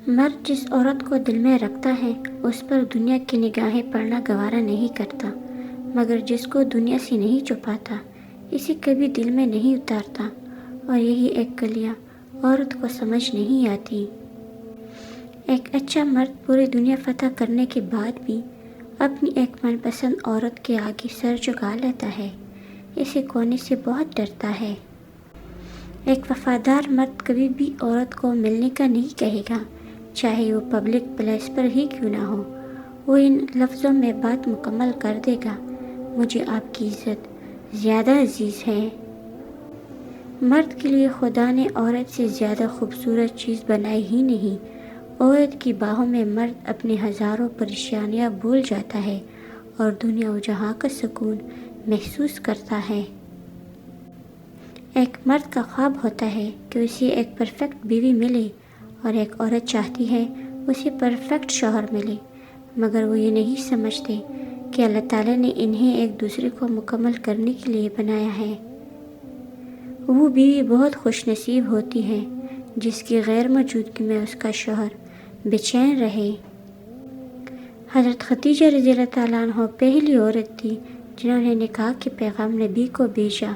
مرد جس عورت کو دل میں رکھتا ہے اس پر دنیا کی نگاہیں پڑنا گوارا نہیں کرتا، مگر جس کو دنیا سے نہیں چھپاتا اسے کبھی دل میں نہیں اتارتا، اور یہی ایک کلیاں عورت کو سمجھ نہیں آتی۔ ایک اچھا مرد پوری دنیا فتح کرنے کے بعد بھی اپنی ایک من پسند عورت کے آگے سر جھکا لیتا ہے، اسے کھونے سے بہت ڈرتا ہے۔ ایک وفادار مرد کبھی بھی عورت کو ملنے کا نہیں کہے گا، چاہے وہ پبلک پلیس پر ہی کیوں نہ ہو۔ وہ ان لفظوں میں بات مکمل کر دے گا: مجھے آپ کی عزت زیادہ عزیز ہے۔ مرد کے لیے خدا نے عورت سے زیادہ خوبصورت چیز بنائی ہی نہیں۔ عورت کی باہوں میں مرد اپنی ہزاروں پریشانیاں بھول جاتا ہے اور دنیا و جہاں کا سکون محسوس کرتا ہے۔ ایک مرد کا خواب ہوتا ہے کہ اسے ایک پرفیکٹ بیوی ملے، اور ایک عورت چاہتی ہے اسے پرفیکٹ شوہر ملے، مگر وہ یہ نہیں سمجھتے کہ اللہ تعالیٰ نے انہیں ایک دوسرے کو مکمل کرنے کے لیے بنایا ہے۔ وہ بیوی بہت خوش نصیب ہوتی ہے جس کی غیر موجودگی میں اس کا شوہر بے چین رہے۔ حضرت خدیجہ رضی اللہ تعالیٰ عنہ پہلی عورت تھی جنہوں نے نکاح کے پیغام نبی کو بھیجا۔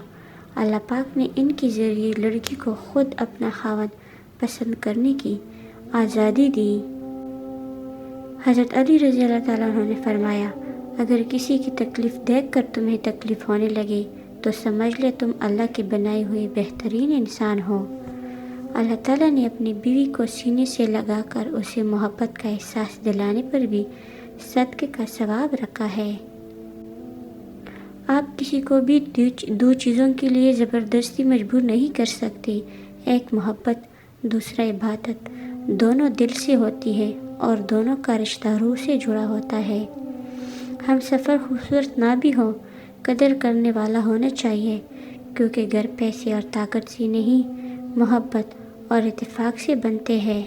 اللہ پاک نے ان کے ذریعے لڑکی کو خود اپنا خاوند پسند کرنے کی آزادی دی۔ حضرت علی رضی اللہ تعالیٰ عنہ نے فرمایا: اگر کسی کی تکلیف دیکھ کر تمہیں تکلیف ہونے لگے تو سمجھ لے تم اللہ کے بنائے ہوئے بہترین انسان ہو۔ اللہ تعالیٰ نے اپنی بیوی کو سینے سے لگا کر اسے محبت کا احساس دلانے پر بھی صدقے کا ثواب رکھا ہے۔ آپ کسی کو بھی دو چیزوں کے لیے زبردستی مجبور نہیں کر سکتے، ایک محبت، دوسرا عبادت۔ دونوں دل سے ہوتی ہے اور دونوں کا رشتہ روح سے جڑا ہوتا ہے۔ ہم سفر خوبصورت نہ بھی ہو، قدر کرنے والا ہونا چاہیے، کیونکہ گھر پیسے اور طاقت سے نہیں، محبت اور اتفاق سے بنتے ہیں۔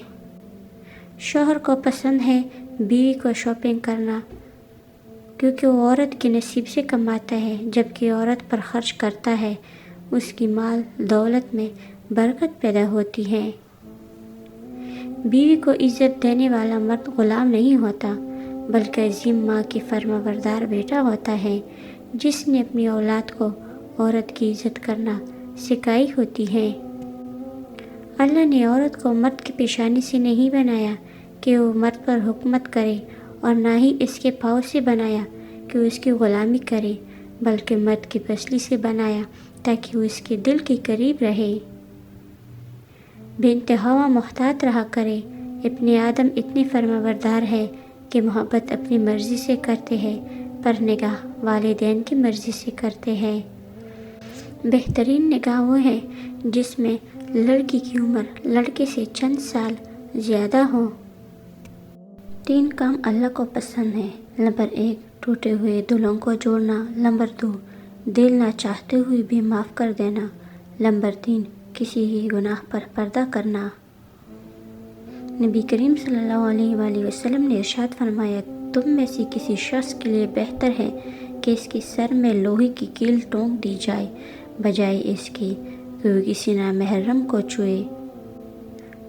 شوہر کو پسند ہے بیوی کو شاپنگ کرنا، کیونکہ وہ عورت کے نصیب سے کماتا ہے، جبکہ عورت پر خرچ کرتا ہے اس کی مال دولت میں برکت پیدا ہوتی ہے۔ بیوی کو عزت دینے والا مرد غلام نہیں ہوتا، بلکہ عظیم ماں کی فرما بردار بیٹا ہوتا ہے جس نے اپنی اولاد کو عورت کی عزت کرنا سکھائی ہوتی ہے۔ اللہ نے عورت کو مرد کی پیشانی سے نہیں بنایا کہ وہ مرد پر حکومت کرے، اور نہ ہی اس کے پاؤں سے بنایا کہ وہ اس کی غلامی کرے، بلکہ مرد کی پسلی سے بنایا تاکہ وہ اس کے دل کے قریب رہے۔ بنت ہوا محتاط رہا کرے۔ ابن آدم اتنے فرما بردار ہے کہ محبت اپنی مرضی سے کرتے ہیں، پر نگاہ والدین کی مرضی سے کرتے ہیں۔ بہترین نگاہ وہ ہے جس میں لڑکی کی عمر لڑکے سے چند سال زیادہ ہو۔ 3 کام اللہ کو پسند ہیں۔ نمبر 1، ٹوٹے ہوئے دلوں کو جوڑنا۔ نمبر 2، دل نہ چاہتے ہوئے بھی معاف کر دینا۔ نمبر 3، کسی کے گناہ پر پردہ کرنا۔ نبی کریم صلی اللہ علیہ وآلہ وسلم نے ارشاد فرمایا: تم میں سے کسی شخص کے لیے بہتر ہے کہ اس کے سر میں لوہے کی کیل ٹونک دی جائے، بجائے اس کے کہ وہ کسی نامحرم کو چھوئے۔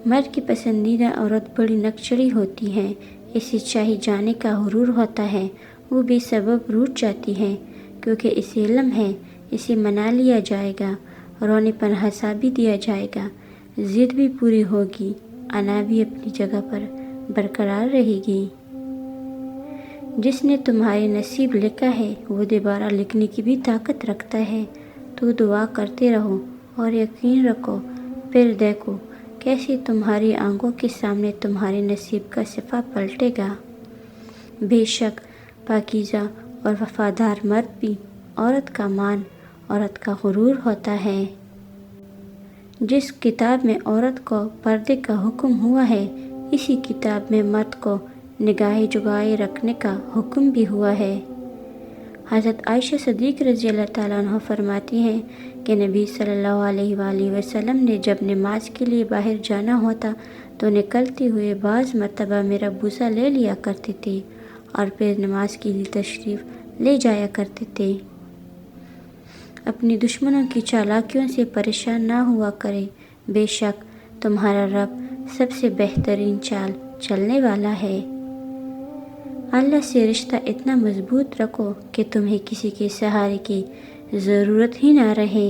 مرد کی پسندیدہ عورت بڑی نکچڑی ہوتی ہے، اسے چاہے جانے کا غرور ہوتا ہے، وہ بے سبب روٹھ جاتی ہے، کیونکہ اسے علم ہے اسے منا لیا جائے گا، رونے پر ہنسا بھی دیا جائے گا، ضد بھی پوری ہوگی، انا بھی اپنی جگہ پر برقرار رہے گی۔ جس نے تمہارے نصیب لکھا ہے وہ دوبارہ لکھنے کی بھی طاقت رکھتا ہے، تو دعا کرتے رہو اور یقین رکھو، پھر دیکھو کیسے تمہاری آنکھوں کے سامنے تمہارے نصیب کا صفحہ پلٹے گا۔ بے شک پاکیزہ اور وفادار مرد بھی عورت کا مان، عورت کا غرور ہوتا ہے۔ جس کتاب میں عورت کو پردے کا حکم ہوا ہے، اسی کتاب میں مرد کو نگاہ جگائے رکھنے کا حکم بھی ہوا ہے۔ حضرت عائشہ صدیق رضی اللہ تعالیٰ عنہ فرماتی ہیں کہ نبی صلی اللہ علیہ وآلہ وسلم نے جب نماز کے لیے باہر جانا ہوتا تو نکلتے ہوئے بعض مرتبہ میرا بوسہ لے لیا کرتے تھے اور پھر نماز کے لیے تشریف لے جایا کرتے تھے۔ اپنی دشمنوں کی چالاکیوں سے پریشان نہ ہوا کرے، بے شک تمہارا رب سب سے بہترین چال چلنے والا ہے۔ اللہ سے رشتہ اتنا مضبوط رکھو کہ تمہیں کسی کے سہارے کی ضرورت ہی نہ رہے۔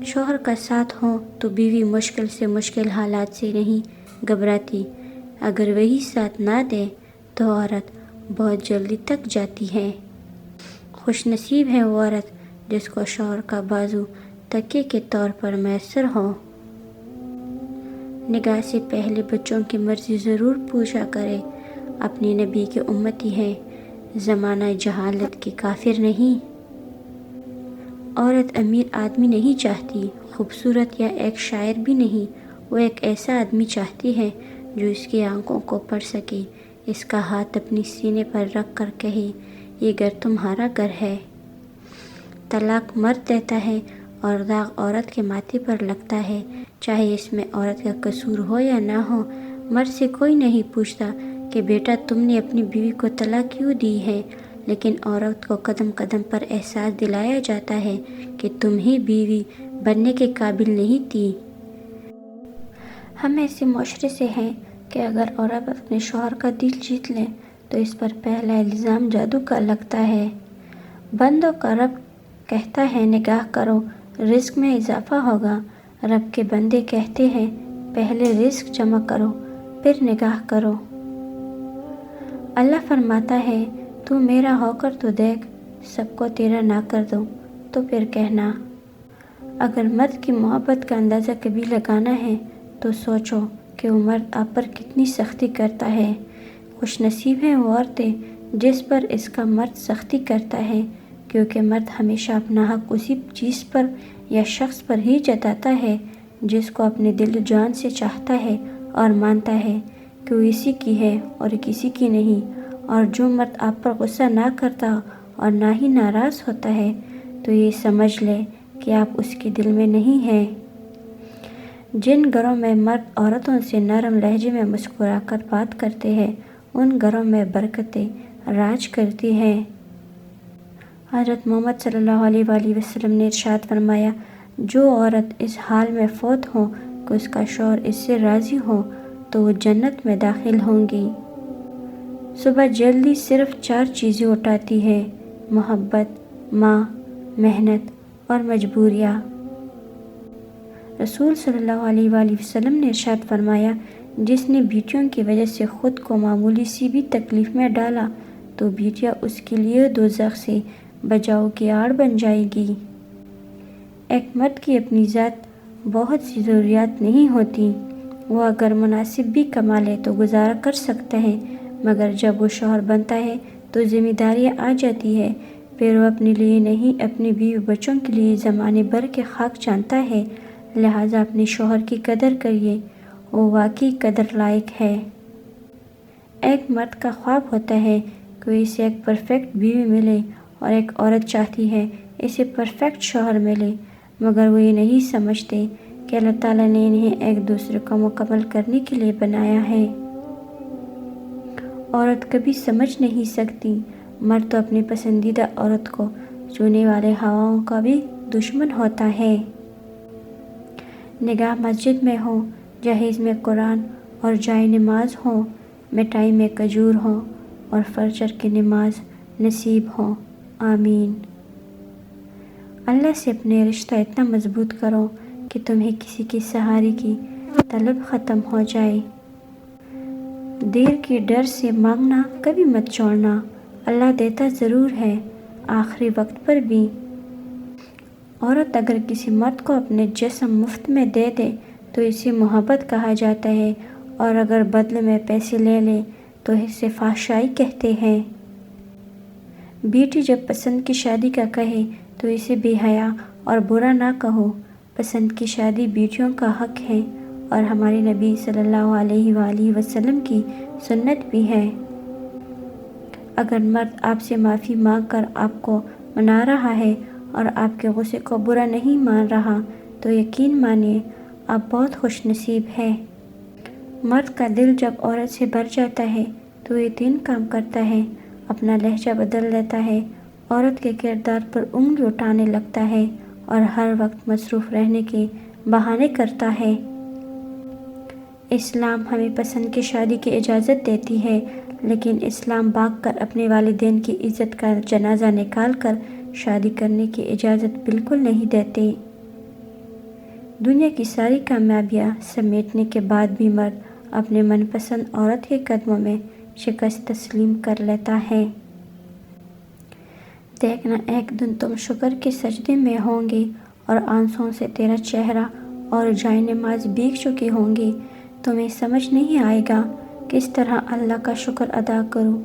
شوہر کا ساتھ ہو تو بیوی مشکل سے مشکل حالات سے نہیں گھبراتی، اگر وہی ساتھ نہ دے تو عورت بہت جلدی تک جاتی ہے۔ خوش نصیب ہے وہ عورت جس کو شوہر کا بازو تکیے کے طور پر میسر ہو۔ نکاح سے پہلے بچوں کی مرضی ضرور پوچھا کرے، اپنے نبی کے امتی ہے، زمانہ جہالت کے کافر نہیں۔ عورت امیر آدمی نہیں چاہتی، خوبصورت یا ایک شاعر بھی نہیں، وہ ایک ایسا آدمی چاہتی ہے جو اس کی آنکھوں کو پڑھ سکے، اس کا ہاتھ اپنی سینے پر رکھ کر کہے یہ گھر تمہارا گھر ہے۔ طلاق مرد دیتا ہے اور داغ عورت کے ماتھے پر لگتا ہے، چاہے اس میں عورت کا قصور ہو یا نہ ہو۔ مرد سے کوئی نہیں پوچھتا کہ بیٹا تم نے اپنی بیوی کو طلاق کیوں دی ہے، لیکن عورت کو قدم قدم پر احساس دلایا جاتا ہے کہ تم ہی بیوی بننے کے قابل نہیں تھی۔ ہم ایسے معاشرے سے ہیں کہ اگر عورت اپنے شوہر کا دل جیت لے تو اس پر پہلا الزام جادو کا لگتا ہے۔ بندوں کا رب کہتا ہے نکاح کرو، رزق میں اضافہ ہوگا۔ رب کے بندے کہتے ہیں پہلے رزق جمع کرو پھر نکاح کرو۔ اللہ فرماتا ہے تو میرا ہو کر تو دیکھ، سب کو تیرا نہ کر دو تو پھر کہنا۔ اگر مرد کی محبت کا اندازہ کبھی لگانا ہے تو سوچو کہ وہ مرد آپ پر کتنی سختی کرتا ہے۔ خوش نصیب ہیں وہ عورتیں جس پر اس کا مرد سختی کرتا ہے، کیونکہ مرد ہمیشہ اپنا حق اسی چیز پر یا شخص پر ہی جتاتا ہے جس کو اپنے دل و جان سے چاہتا ہے اور مانتا ہے کہ وہ اسی کی ہے اور کسی کی نہیں۔ اور جو مرد آپ پر غصہ نہ کرتا اور نہ ہی ناراض ہوتا ہے تو یہ سمجھ لے کہ آپ اس کے دل میں نہیں ہیں۔ جن گھروں میں مرد عورتوں سے نرم لہجے میں مسکرا کر بات کرتے ہیں ان گھروں میں برکتیں راج کرتی ہیں۔ حضرت محمد صلی اللہ علیہ وآلہ وسلم نے ارشاد فرمایا، جو عورت اس حال میں فوت ہو کہ اس کا شوہر اس سے راضی ہو تو وہ جنت میں داخل ہوں گی۔ صبح جلدی صرف 4 چیزیں اٹھاتی ہے: محبت، ماں، محنت اور مجبوریاں۔ رسول صلی اللہ علیہ وآلہ وسلم نے ارشاد فرمایا، جس نے بیٹیوں کی وجہ سے خود کو معمولی سی بھی تکلیف میں ڈالا تو بیٹیاں اس کے لیے دوزخ سے بچاؤ کی آڑ بن جائے گی۔ ایک مرد کی اپنی ذات بہت سی ضروریات نہیں ہوتی، وہ اگر مناسب بھی کما لے تو گزارا کر سکتا ہے، مگر جب وہ شوہر بنتا ہے تو ذمہ داریاں آ جاتی ہے، پھر وہ اپنے لیے نہیں اپنی بیوی بچوں کے لیے زمانے بھر کے خاک جانتا ہے۔ لہٰذا اپنے شوہر کی قدر کریے، وہ واقعی قدر لائق ہے۔ ایک مرد کا خواب ہوتا ہے کہ اسے ایک پرفیکٹ بیوی ملے اور ایک عورت چاہتی ہے اسے پرفیکٹ شوہر ملے، مگر وہ یہ نہیں سمجھتے کہ اللہ تعالیٰ نے انہیں ایک دوسرے کو مکمل کرنے کے لیے بنایا ہے۔ عورت کبھی سمجھ نہیں سکتی، مرد تو اپنی پسندیدہ عورت کو چھونے والے ہواؤں کا بھی دشمن ہوتا ہے۔ نگاہ مسجد میں ہو، جہیز میں قرآن اور جائے نماز ہو، مٹائی میں کھجور ہو اور فجر کی نماز نصیب ہو، آمین۔ اللہ سے اپنے رشتہ اتنا مضبوط کرو کہ تمہیں کسی کے سہارے کی طلب ختم ہو جائے۔ دیر کے ڈر سے مانگنا کبھی مت چھوڑنا، اللہ دیتا ضرور ہے، آخری وقت پر بھی۔ عورت اگر کسی مرد کو اپنے جسم مفت میں دے دے تو اسے محبت کہا جاتا ہے، اور اگر بدلے میں پیسے لے لے تو اسے فحشائی کہتے ہیں۔ بیٹی جب پسند کی شادی کا کہے تو اسے بے حیا اور برا نہ کہو، پسند کی شادی بیٹیوں کا حق ہے اور ہمارے نبی صلی اللہ علیہ وآلہ وسلم کی سنت بھی ہے۔ اگر مرد آپ سے معافی مانگ کر آپ کو منا رہا ہے اور آپ کے غصے کو برا نہیں مان رہا تو یقین مانیے آپ بہت خوش نصیب ہیں۔ مرد کا دل جب عورت سے بھر جاتا ہے تو یہ 3 کام کرتا ہے: اپنا لہجہ بدل دیتا ہے، عورت کے کردار پر انگلی اٹھانے لگتا ہے اور ہر وقت مصروف رہنے کے بہانے کرتا ہے۔ اسلام ہمیں پسند کی شادی کی اجازت دیتی ہے، لیکن اسلام بھاگ کر اپنے والدین کی عزت کا جنازہ نکال کر شادی کرنے کی اجازت بالکل نہیں دیتے۔ دنیا کی ساری کامیابیاں سمیٹنے کے بعد بھی مرد اپنے من پسند عورت کے قدموں میں شکست تسلیم کر لیتا ہے۔ دیکھنا ایک دن تم شکر کے سجدے میں ہوں گے اور آنسوؤں سے تیرا چہرہ اور جائے نماز بھیگ چکے ہوں گے، تمہیں سمجھ نہیں آئے گا کس طرح اللہ کا شکر ادا کروں۔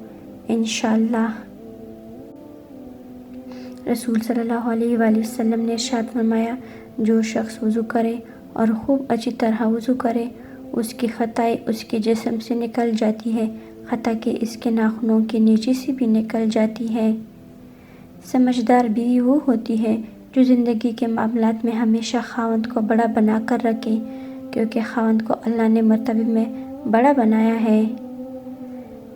انشاءاللہ رسول صلی اللہ علیہ وآلہ وسلم نے ارشاد فرمایا، جو شخص وضو کرے اور خوب اچھی طرح وضو کرے، اس کی خطائیں اس کے جسم سے نکل جاتی ہے، حتیٰ کہ اس کے ناخنوں کے نیچے سے بھی نکل جاتی ہے۔ سمجھدار بیوی وہ ہوتی ہے جو زندگی کے معاملات میں ہمیشہ خاوند کو بڑا بنا کر رکھے، کیونکہ خاوند کو اللہ نے مرتبے میں بڑا بنایا ہے۔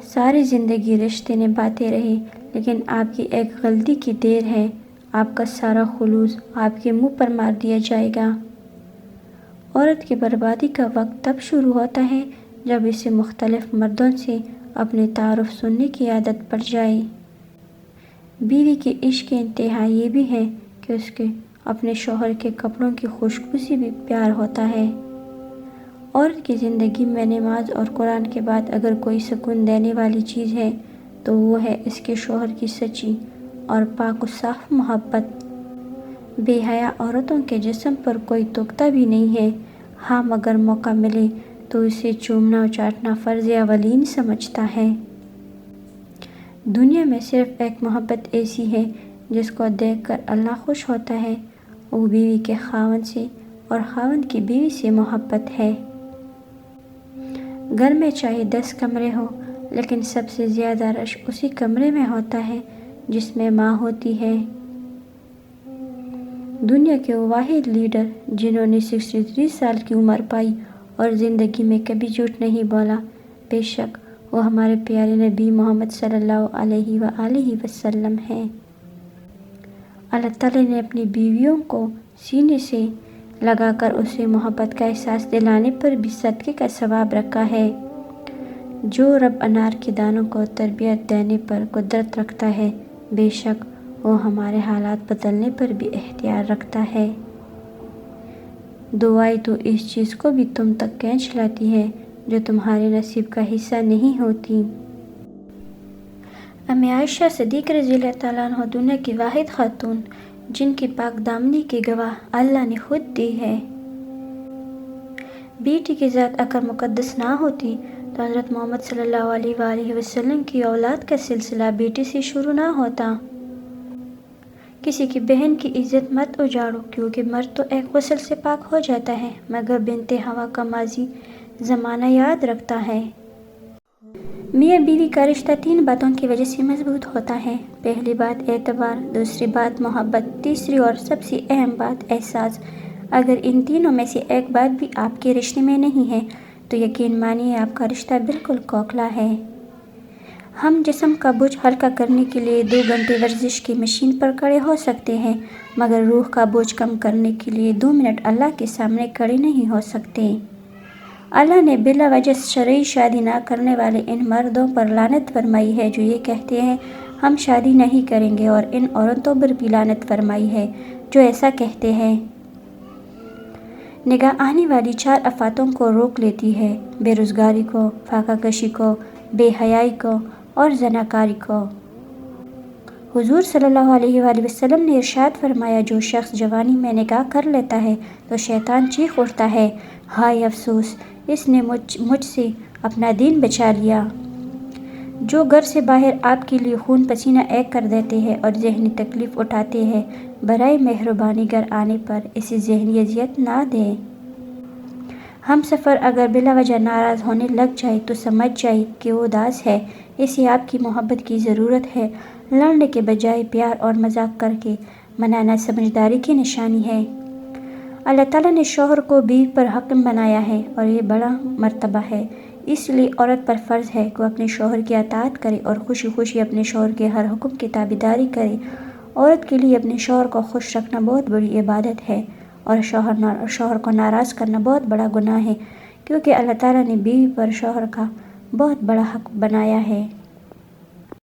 ساری زندگی رشتے نبھاتے رہے، لیکن آپ کی ایک غلطی کی دیر ہے، آپ کا سارا خلوص آپ کے منہ پر مار دیا جائے گا۔ عورت کی بربادی کا وقت تب شروع ہوتا ہے جب اسے مختلف مردوں سے اپنے تعارف سننے کی عادت پڑ جائے۔ بیوی کے عشق کی انتہا یہ بھی ہے کہ اس کے اپنے شوہر کے کپڑوں کی خوشبو سے بھی پیار ہوتا ہے۔ عورت کی زندگی میں نماز اور قرآن کے بعد اگر کوئی سکون دینے والی چیز ہے تو وہ ہے اس کے شوہر کی سچی اور پاک و صاف محبت۔ بے حیا عورتوں کے جسم پر کوئی توقع بھی نہیں ہے، ہاں مگر موقع ملے تو اسے چومنا و چاٹنا فرض اولین سمجھتا ہے۔ دنیا میں صرف ایک محبت ایسی ہے جس کو دیکھ کر اللہ خوش ہوتا ہے، وہ بیوی کے خاوند سے اور خاوند کی بیوی سے محبت ہے۔ گھر میں چاہے 10 کمرے ہوں، لیکن سب سے زیادہ رش اسی کمرے میں ہوتا ہے جس میں ماں ہوتی ہے۔ دنیا کے وہ واحد لیڈر جنہوں نے 63 سال کی عمر پائی اور زندگی میں کبھی جھوٹ نہیں بولا، بے شک وہ ہمارے پیارے نبی محمد صلی اللہ علیہ وآلہ وسلم ہیں۔ اللہ تعالیٰ نے اپنی بیویوں کو سینے سے لگا کر اسے محبت کا احساس دلانے پر بھی صدقے کا ثواب رکھا ہے۔ جو رب انار کے دانوں کو تربیت دینے پر قدرت رکھتا ہے، بے شک وہ ہمارے حالات بدلنے پر بھی اختیار رکھتا ہے۔ دعائیں تو اس چیز کو بھی تم تک کھینچ لاتی ہے جو تمہارے نصیب کا حصہ نہیں ہوتی۔ امی عائشہ صدیقہ رضی اللہ تعالیٰ عنہ دنیا کی واحد خاتون جن کی پاک دامنی کی گواہ اللہ نے خود دی ہے۔ بیٹی کی ذات اگر مقدس نہ ہوتی تو حضرت محمد صلی اللہ علیہ وآلہ وسلم کی اولاد کا سلسلہ بیٹی سے شروع نہ ہوتا۔ کسی کی بہن کی عزت مت اجاڑو، کیونکہ مرد تو ایک غسل سے پاک ہو جاتا ہے، مگر بنت ہوا کا ماضی زمانہ یاد رکھتا ہے۔ میاں بیوی کا رشتہ 3 باتوں کی وجہ سے مضبوط ہوتا ہے۔ پہلی بات اعتبار، دوسری بات محبت، تیسری اور سب سے اہم بات احساس۔ اگر ان تینوں میں سے ایک بات بھی آپ کے رشتے میں نہیں ہے تو یقین مانیے آپ کا رشتہ بالکل کھوکھلا ہے۔ ہم جسم کا بوجھ ہلکا کرنے کے لیے 2 گھنٹے ورزش کی مشین پر کھڑے ہو سکتے ہیں، مگر روح کا بوجھ کم کرنے کے لیے 2 منٹ اللہ کے سامنے کھڑے نہیں ہو سکتے۔ اللہ نے بلا وجہ شرعی شادی نہ کرنے والے ان مردوں پر لعنت فرمائی ہے جو یہ کہتے ہیں ہم شادی نہیں کریں گے، اور ان عورتوں پر بھی لعنت فرمائی ہے جو ایسا کہتے ہیں۔ نگاہ آنے والی 4 آفاتوں کو روک لیتی ہے: بے روزگاری کو، فاقہ کشی کو، بے حیائی کو اور زناکاری کو۔ حضور صلی اللہ علیہ وآلہ وسلم نے ارشاد فرمایا، جو شخص جوانی میں نکاح کر لیتا ہے تو شیطان چیخ اٹھتا ہے، ہائے افسوس، اس نے مجھ سے اپنا دین بچا لیا۔ جو گھر سے باہر آپ کے لیے خون پسینہ ایک کر دیتے ہیں اور ذہنی تکلیف اٹھاتے ہیں، برائے مہربانی گھر آنے پر اسے ذہنی اذیت نہ دیں۔ ہم سفر اگر بلا وجہ ناراض ہونے لگ جائے تو سمجھ جائے کہ وہ اداس ہے، اسے آپ کی محبت کی ضرورت ہے۔ لڑنے کے بجائے پیار اور مذاق کر کے منانا سمجھداری کی نشانی ہے۔ اللہ تعالیٰ نے شوہر کو بیوی پر حاکم بنایا ہے اور یہ بڑا مرتبہ ہے، اس لیے عورت پر فرض ہے کہ وہ اپنے شوہر کی اطاعت کرے اور خوشی خوشی اپنے شوہر کے ہر حکم کی تابعداری کرے۔ عورت کے لیے اپنے شوہر کو خوش رکھنا بہت بڑی عبادت ہے، اور شوہر کو ناراض کرنا بہت بڑا گناہ ہے، کیونکہ اللہ تعالیٰ نے بیوی پر شوہر کا بہت بڑا حق بنایا ہے۔